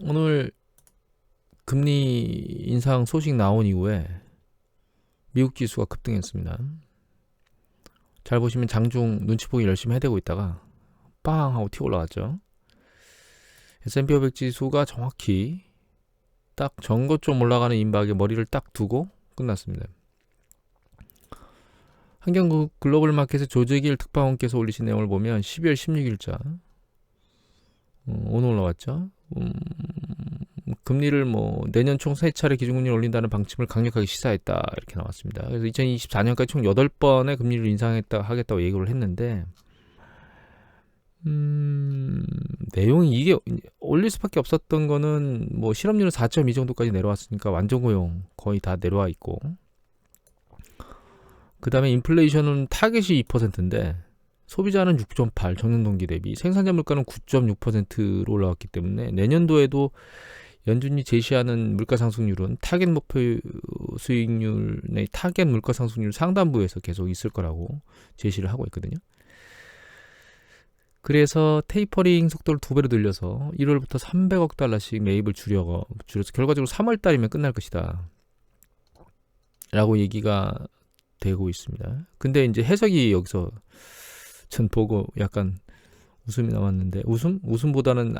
오늘 금리 인상 소식 나온 이후에 미국 지수가 급등했습니다. 잘 보시면 장중 눈치 보기 열심히 해대고 있다가 빵 하고 튀어 올라갔죠. S&P 500 지수가 정확히 딱 전고 좀 올라가는 임박에 머리를 딱 두고 끝났습니다. 한경 글로벌 마켓의 조재길 특파원께서 올리신 내용을 보면 12월 16일자 오늘 올라왔죠. 금리를 내년 총 3차례 기준금리를 올린다는 방침을 강력하게 시사했다 이렇게 나왔습니다. 그래서 2024년까지 총 8번의 금리를 하겠다고 얘기를 했는데 내용이 이게 올릴 수밖에 없었던 거는 실업률은 4.2 정도까지 내려왔으니까 완전 고용 거의 다 내려와 있고, 그 다음에 인플레이션은 타겟이 2%인데 소비자는 6.8 전년 동기 대비, 생산자 물가는 9.6%로 올라왔기 때문에 내년도에도 연준이 제시하는 물가 상승률은 타겟 목표 수익률 내 타겟 물가 상승률 상단부에서 계속 있을 거라고 제시를 하고 있거든요. 그래서 테이퍼링 속도를 2배로 늘려서 1월부터 300억 달러씩 매입을 줄여서 결과적으로 3월 달이면 끝날 것이다 라고 얘기가 되고 있습니다. 근데 이제 해석이 여기서 전 보고 약간 웃음이 나왔는데, 웃음보다는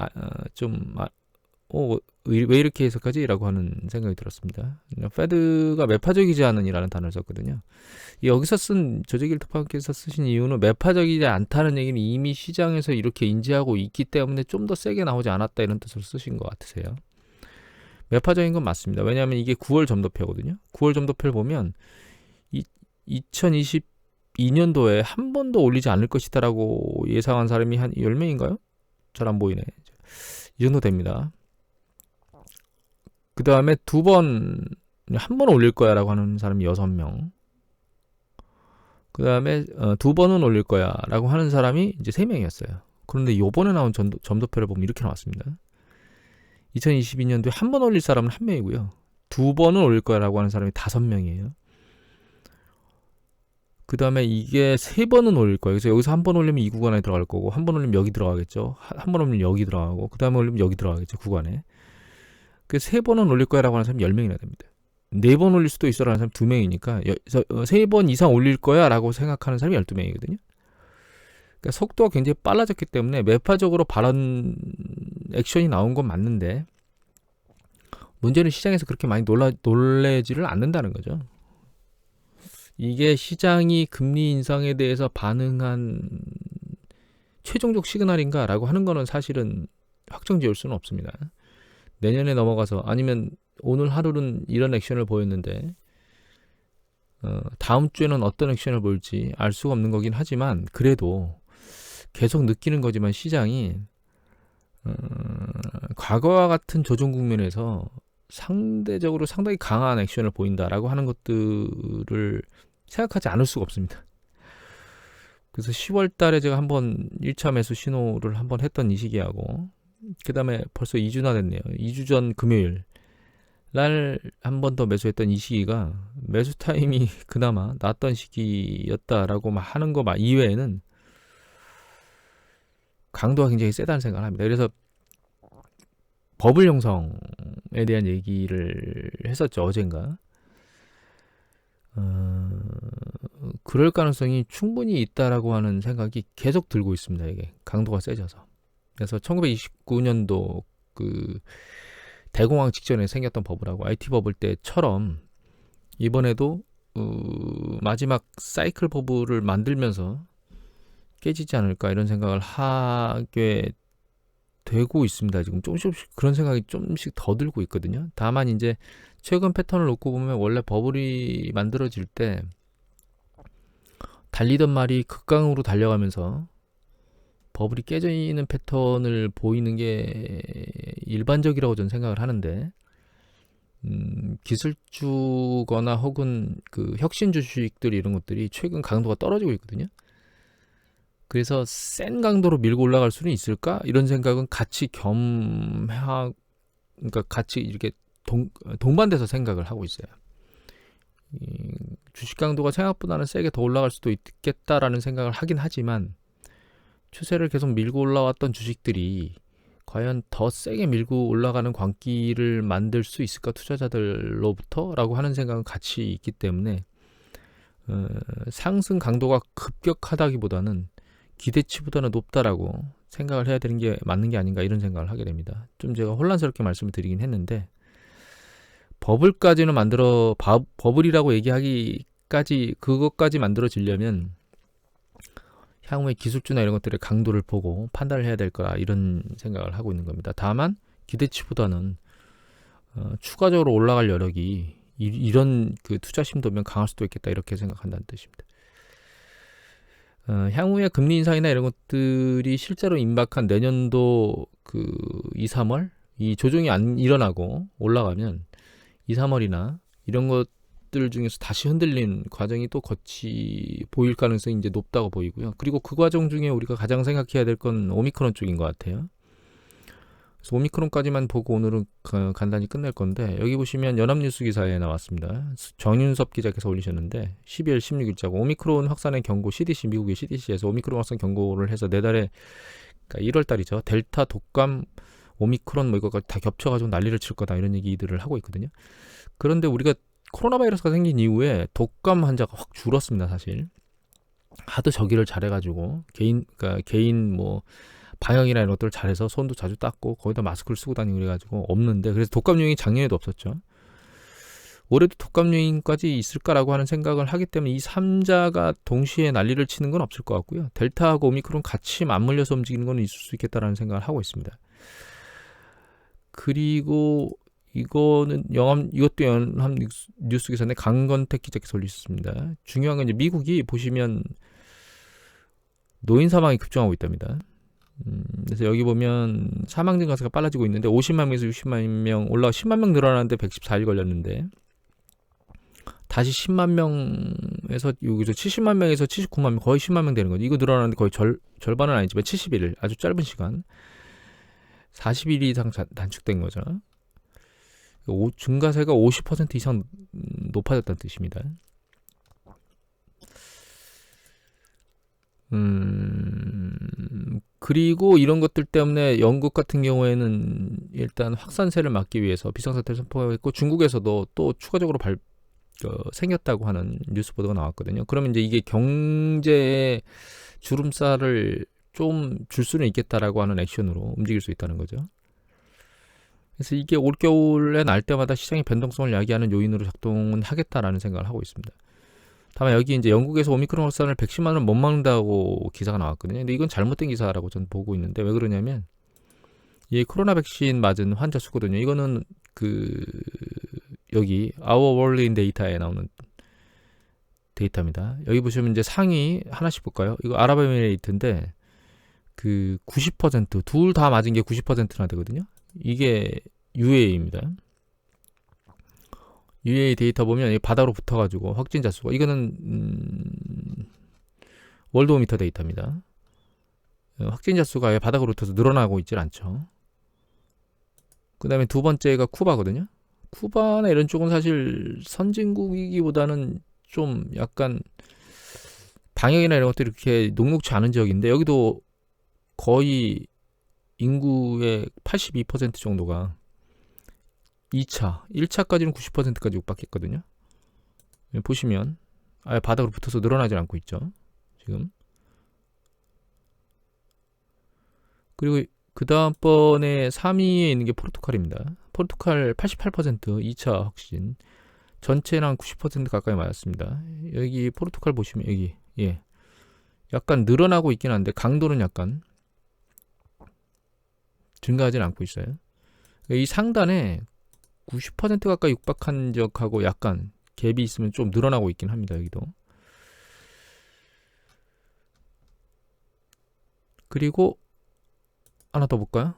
왜 이렇게 해석하지? 라고 하는 생각이 들었습니다. 페드가 매파적이지 않은이라는 단어를 썼거든요. 여기서 쓴 조재길 특파원께서 쓰신 이유는 매파적이지 않다는 얘기는 이미 시장에서 이렇게 인지하고 있기 때문에 좀 더 세게 나오지 않았다 이런 뜻으로 쓰신 것 같으세요. 매파적인 건 맞습니다. 왜냐하면 이게 9월 점도표거든요. 9월 점도표를 보면 2022년도에 한 번도 올리지 않을 것이다 라고 예상한 사람이 한 10명인가요? 잘 안 보이네. 이 정도 됩니다. 그 다음에 한 번 올릴 거야 라고 하는 사람이 6명. 그 다음에 2번은 올릴 거야 라고 하는 사람이 이제 3명이었어요. 그런데 요번에 나온 점도표를 보면 이렇게 나왔습니다. 2022년도에 한 번 올릴 사람은 1명이고요. 2번은 올릴 거야 라고 하는 사람이 5명이에요. 그 다음에 이게 3번은 올릴 거예요. 그래서 여기서 한 번 올리면 이 구간에 들어갈 거고, 한 번 올리면 여기 들어가겠죠. 한 번 올리면 여기 들어가고, 그 다음에 올리면 여기 들어가겠죠. 구간에. 그 3번은 올릴 거야 라고 하는 사람이 10명이나 됩니다. 4번 올릴 수도 있어 라는 사람이 2명이니까 3번 이상 올릴 거야 라고 생각하는 사람이 12명이거든요. 그러니까 속도가 굉장히 빨라졌기 때문에 매파적으로 발언 액션이 나온 건 맞는데, 문제는 시장에서 그렇게 많이 놀래지를 않는다는 거죠. 이게 시장이 금리 인상에 대해서 반응한 최종적 시그널인가 라고 하는 거는 사실은 확정 지을 수는 없습니다. 내년에 넘어가서, 아니면 오늘 하루는 이런 액션을 보였는데 다음 주에는 어떤 액션을 보일지 알 수가 없는 거긴 하지만, 그래도 계속 느끼는 거지만 시장이 과거와 같은 조정 국면에서 상대적으로 상당히 강한 액션을 보인다라고 하는 것들을 생각하지 않을 수가 없습니다. 그래서 10월 달에 제가 한번 1차 매수 신호를 한번 했던 이 시기하고, 그 다음에 벌써 2주나 됐네요. 2주 전 금요일 날 한 번 더 매수했던 이 시기가 매수 타임이 그나마 낫던 시기였다라고 하는 거 이외에는 강도가 굉장히 세다는 생각을 합니다. 그래서 버블 형성에 대한 얘기를 했었죠, 어젠가. 그럴 가능성이 충분히 있다라고 하는 생각이 계속 들고 있습니다. 이게 강도가 세져서. 그래서 1929년도 그 대공황 직전에 생겼던 버블하고 IT 버블 때처럼 이번에도 마지막 사이클 버블을 만들면서 깨지지 않을까 이런 생각을 하게 되고 있습니다. 지금 조금씩 그런 생각이 조금씩 더 들고 있거든요. 다만 이제 최근 패턴을 놓고 보면 원래 버블이 만들어질 때 달리던 말이 극강으로 달려가면서 버블이 깨져 있는 패턴을 보이는 게 일반적이라고 저는 생각을 하는데, 기술주거나 혹은 그 혁신 주식들 이런 것들이 최근 강도가 떨어지고 있거든요. 그래서 센 강도로 밀고 올라갈 수는 있을까? 이런 생각은 같이 그러니까 같이 이렇게 동반돼서 생각을 하고 있어요. 주식 강도가 생각보다는 세게 더 올라갈 수도 있겠다라는 생각을 하긴 하지만, 추세를 계속 밀고 올라왔던 주식들이 과연 더 세게 밀고 올라가는 광기를 만들 수 있을까 투자자들로부터 라고 하는 생각은 같이 있기 때문에 상승 강도가 급격하다기보다는 기대치보다는 높다라고 생각을 해야 되는 게 맞는 게 아닌가 이런 생각을 하게 됩니다. 좀 제가 혼란스럽게 말씀을 드리긴 했는데 버블까지는 버블이라고 얘기하기까지 그것까지 만들어지려면 향후에 기술주나 이런 것들의 강도를 보고 판단을 해야 될 거라 이런 생각을 하고 있는 겁니다. 다만 기대치보다는 추가적으로 올라갈 여력이 이런 그 투자 심도면 강할 수도 있겠다 이렇게 생각한다는 뜻입니다. 향후에 금리 인상이나 이런 것들이 실제로 임박한 내년도 그 2, 3월 이 조정이 안 일어나고 올라가면 2, 3월이나 이런 것들 중에서 다시 흔들린 과정이 또 보일 가능성이 이제 높다고 보이고요. 그리고 그 과정 중에 우리가 가장 생각해야 될 건 오미크론 쪽인 것 같아요. 그래서 오미크론까지만 보고 오늘은 간단히 끝낼 건데 여기 보시면 연합뉴스 기사에 나왔습니다. 정윤섭 기자께서 올리셨는데 12월 16일자고 오미크론 확산의 경고 CDC 미국의 CDC에서 오미크론 확산 경고를 해서 내달에 그러니까 1월달이죠. 델타 독감 오미크론 뭐 이거까지 다 겹쳐가지고 난리를 칠 거다 이런 얘기들을 하고 있거든요. 그런데 우리가 코로나 바이러스가 생긴 이후에 독감 환자가 확 줄었습니다. 사실 하도 저기를 잘해가지고 개인 뭐 방역이나 이런 것들을 잘해서 손도 자주 닦고 거기다 마스크를 쓰고 다니고 그래가지고 없는데 그래서 독감 유행이 작년에도 없었죠. 올해도 독감 유행까지 있을까라고 하는 생각을 하기 때문에 이 3자가 동시에 난리를 치는 건 없을 것 같고요. 델타하고 오미크론 같이 맞물려서 움직이는 건 있을 수 있겠다라는 생각을 하고 있습니다. 그리고 이것도 연합뉴스 기사인데 강건택 기자께서 올리셨습니다. 중요한 건 이제 미국이 보시면 노인 사망이 급증하고 있답니다. 그래서 여기 보면 사망 증가세가 빨라지고 있는데 50만 명에서 60만 명 올라가 10만 명 늘어나는데 114일 걸렸는데 다시 10만 명에서 여기서 70만 명에서 79만 명 거의 10만 명 되는 거죠. 이거 늘어나는데 거의 절반은 아니지만 71일 아주 짧은 시간 40일 이상 단축된 거죠. 증가세가 50% 이상 높아졌다는 뜻입니다. 그리고 이런 것들 때문에 영국 같은 경우에는 일단 확산세를 막기 위해서 비상사태를 선포했고 중국에서도 또 추가적으로 생겼다고 하는 뉴스 보도가 나왔거든요. 그러면 이제 이게 경제의 주름살을 좀 줄 수는 있겠다라고 하는 액션으로 움직일 수 있다는 거죠. 그래서 이게 올겨울에 날 때마다 시장의 변동성을 야기하는 요인으로 작동은 하겠다라는 생각을 하고 있습니다. 다만 여기 이제 영국에서 오미크론 확산을 110만 원 못 막는다고 기사가 나왔거든요. 근데 이건 잘못된 기사라고 저는 보고 있는데 왜 그러냐면 이 코로나 백신 맞은 환자 수거든요. 이거는 여기 Our World in Data에 나오는 데이터입니다. 여기 보시면 이제 상위 하나씩 볼까요? 이거 아랍에미레이트인데 90% 둘 다 맞은 게 90%나 되거든요. 이게 UAE입니다. UAE 데이터 보면 바닥으로 붙어가지고 확진자 수가 이거는 월드오미터 데이터입니다. 확진자 수가 바닥으로 붙어서 늘어나고 있질 않죠. 그 다음에 두 번째가 쿠바거든요. 쿠바나 이런 쪽은 사실 선진국이기보다는 좀 약간 방역이나 이런 것들이 이렇게 녹록치 않은 지역인데 여기도 거의 인구의 82% 정도가 2차, 1차까지는 90%까지 육박했거든요. 보시면 아예 바닥으로 붙어서 늘어나지 않고 있죠. 지금. 그리고 그 다음번에 3위에 있는 게 포르투갈입니다. 포르투갈 88% 2차 확진. 전체랑 90% 가까이 맞았습니다. 여기 포르투갈 보시면 여기 약간 늘어나고 있긴 한데 강도는 약간 증가하진 않고 있어요. 이 상단에 90% 가까이 육박한 지역하고 약간 갭이 있으면 좀 늘어나고 있긴 합니다. 여기도. 그리고 하나 더 볼까요?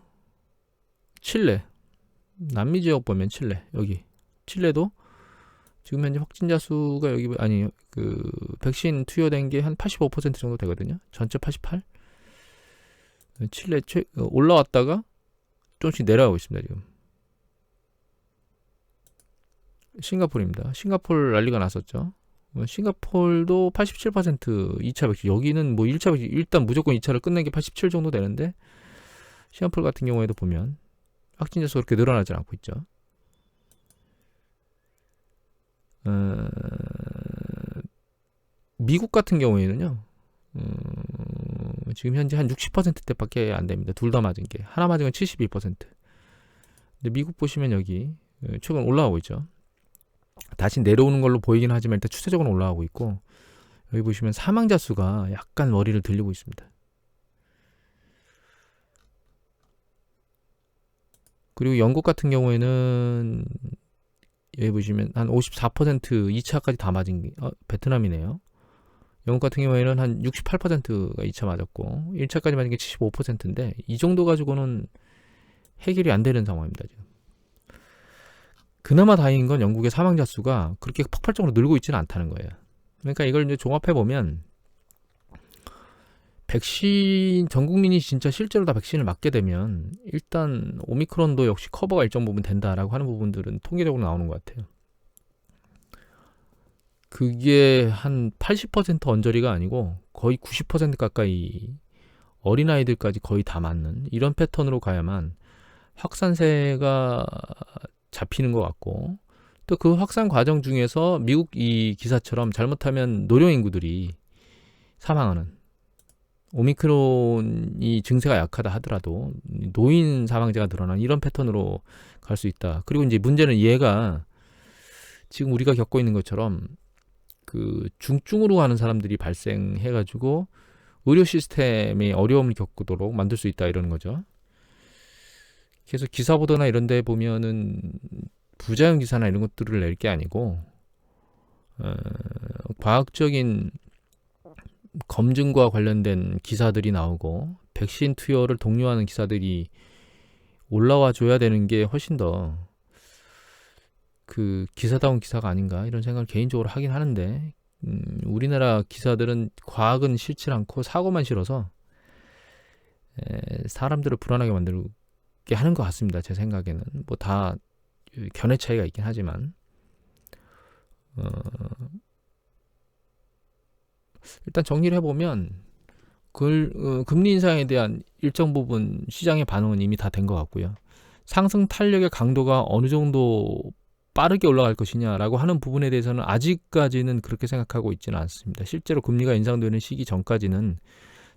칠레. 남미 지역 보면 여기 칠레도 지금 현재 확진자 수가 여기 백신 투여된 게 한 85% 정도 되거든요. 전체 88. 칠레 올라왔다가 조금씩 내려가고 있습니다. 지금. 싱가포르입니다. 싱가포르 난리가 났었죠. 싱가포르도 87% 2차 백신. 여기는 뭐 1차 백신 일단 무조건 2차를 끝낸 게 87 정도 되는데 시간풀 같은 경우에도 보면 확진자 수가 그렇게 늘어나지 않고 있죠. 미국 같은 경우에는요, 지금 현재 한 60%대밖에 안 됩니다. 둘 다 맞은 게. 하나 맞은 건 72%. 근데 미국 보시면 여기 최근 올라가고 있죠. 다시 내려오는 걸로 보이긴 하지만 일단 추세적으로 올라가고 있고, 여기 보시면 사망자 수가 약간 머리를 들리고 있습니다. 그리고 영국 같은 경우에는 여기 보시면 한 54% 2차까지 다 맞은 게 베트남이네요. 영국 같은 경우에는 한 68%가 2차 맞았고 1차까지 맞은 게 75%인데 이 정도 가지고는 해결이 안 되는 상황입니다. 지금. 그나마 다행인 건 영국의 사망자 수가 그렇게 폭발적으로 늘고 있지는 않다는 거예요. 그러니까 이걸 이제 종합해 보면 백신 전 국민이 진짜 실제로 다 백신을 맞게 되면 일단 오미크론도 역시 커버가 일정 부분 된다라고 하는 부분들은 통계적으로 나오는 것 같아요. 그게 한 80% 언저리가 아니고 거의 90% 가까이 어린아이들까지 거의 다 맞는 이런 패턴으로 가야만 확산세가 잡히는 것 같고, 또 그 확산 과정 중에서 미국 이 기사처럼 잘못하면 노령 인구들이 사망하는, 오미크론이 증세가 약하다 하더라도 노인 사망자가 늘어나는 이런 패턴으로 갈 수 있다. 그리고 이제 문제는 얘가 지금 우리가 겪고 있는 것처럼 그 중증으로 가는 사람들이 발생해가지고 의료 시스템에 어려움을 겪도록 만들 수 있다 이러는 거죠. 그래서 기사 보도나 이런 데 보면은 부작용 기사나 이런 것들을 낼 게 아니고 과학적인 검증과 관련된 기사들이 나오고 백신 투여를 독려하는 기사들이 올라와 줘야 되는 게 훨씬 더 그 기사다운 기사가 아닌가 이런 생각을 개인적으로 하긴 하는데, 우리나라 기사들은 과학은 싫지 않고 사고만 싫어서 사람들을 불안하게 만들게 하는 것 같습니다. 제 생각에는 뭐 다 견해 차이가 있긴 하지만 일단 정리를 해보면 금리 인상에 대한 일정 부분 시장의 반응은 이미 다 된 것 같고요. 상승 탄력의 강도가 어느 정도 빠르게 올라갈 것이냐라고 하는 부분에 대해서는 아직까지는 그렇게 생각하고 있지는 않습니다. 실제로 금리가 인상되는 시기 전까지는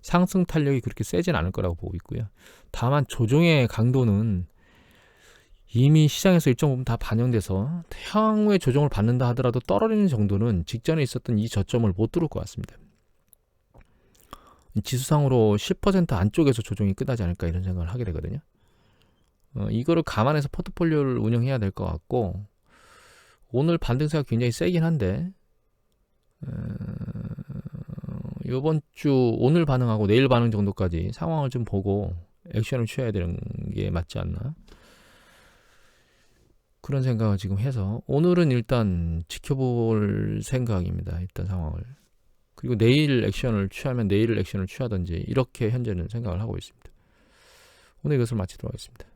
상승 탄력이 그렇게 세진 않을 거라고 보고 있고요. 다만 조정의 강도는 이미 시장에서 일정 부분 다 반영돼서 향후에 조정을 받는다 하더라도 떨어지는 정도는 직전에 있었던 이 저점을 못 뚫을 것 같습니다. 지수상으로 10% 안쪽에서 조정이 끝나지 않을까 이런 생각을 하게 되거든요. 이거를 감안해서 포트폴리오를 운영해야 될 것 같고, 오늘 반등세가 굉장히 세긴 한데 이번 주 오늘 반응하고 내일 반응 정도까지 상황을 좀 보고 액션을 취해야 되는 게 맞지 않나 그런 생각을 지금 해서 오늘은 일단 지켜볼 생각입니다. 일단 상황을. 그리고 내일 액션을 취하면 내일 액션을 취하든지 이렇게 현재는 생각을 하고 있습니다. 오늘 이것을 마치도록 하겠습니다.